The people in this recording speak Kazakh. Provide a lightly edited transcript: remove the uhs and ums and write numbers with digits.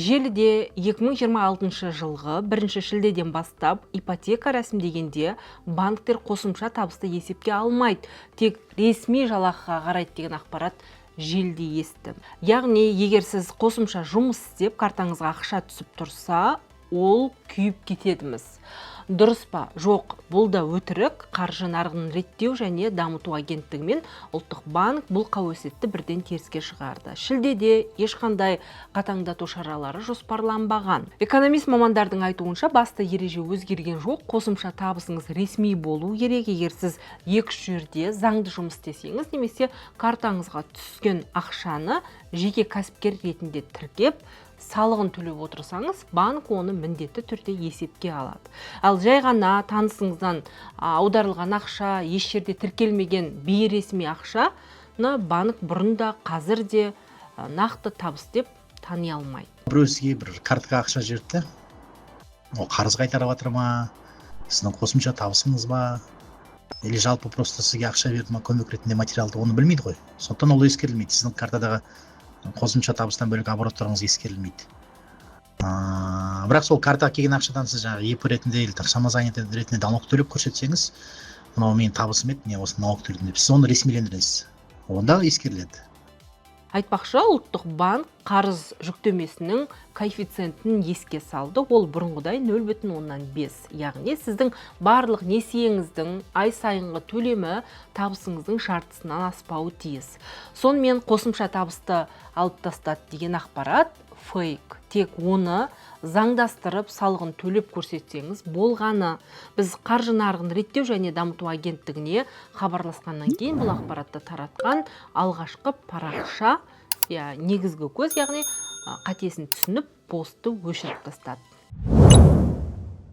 Желіде 2026 жылғы 1 шілдеден бастап ипотека рәсімдегенде банктер қосымша табысты есепке алмайды, тек ресми жалақыға қарайды деген ақпарат желіде естім. Яғни, егер сіз қосымша жұмыс істеп, картаңызға ақша түсіп тұрса, ол күйіп кетедіміз. Дұрыс па? Жоқ, бұл да өтірік. Қаржы нарығын реттеу және дамыту агенттігі мен ұлттық банк бұл қауесетті бірден теріске шығарды. Шілдеде ешқандай қатаңдату шаралары жоспарланбаған. Экономист мамандардың айтуынша басты ереже өзгерген жоқ. Қосымша табысыңыз ресми болу керек. Егер сіз екі жерде заңды жұмыс істесеңіз, немесе картаңызға түскен ақшаны жеке кәсіпкер ретінде тіркеп, салығын төлеп отырсаңыз, банк оны міндетті түрде есепке алады. Ал жай ғана танысыңыздан аударылған ақша, еш жерде тіркелмеген бейресми ақшаны банк бұрында қазір де нақты табыс деп тани алмайды. Біреу сізге бір картаға ақша жіберді, ол қарыз қайтарып жатыр ма, сіздің қосымша табысыңыз ба, или жалпы просто сізге ақша берді ма, көмек ретінде материалды, оны білмейді ғой. Сондықтан ол ескерілмейді. Сіздің картадағы қосымша табыстан бөлек обороттарыңыз ескерілмейді. Бірақ сол картаға келген ақшадан сіз жаңағы еп ретінде или самозанятый ретінде налог төлеп көрсетсеңіз, мынау менің табысым еді, мен осы налог төледім деп, сіз оны ресмилендіресіз. Онда ескеріледі. Айтпақшы, ұлттық банк қарыз жүктемесінің коэффициентін еске салды. Ол бұрынғыдай 0,5. Яғни сіздің барлық несиеңіздің ай сайынғы төлемі табысыңыздың шартысынан аспауы тиіс. Сонымен қосымша табысты алып тастады деген ақпарат фейк. Тек оны заңдастырып, салығын төлеп көрсетсеңіз болғаны. Біз қаржы нарығын реттеу және дамыту агенттігіне хабарласқаннан кейін бұл ақпаратты таратқан алғашқы парақша, негізгі көз, яғни қатесін түсініп, постты өшіріп тастады.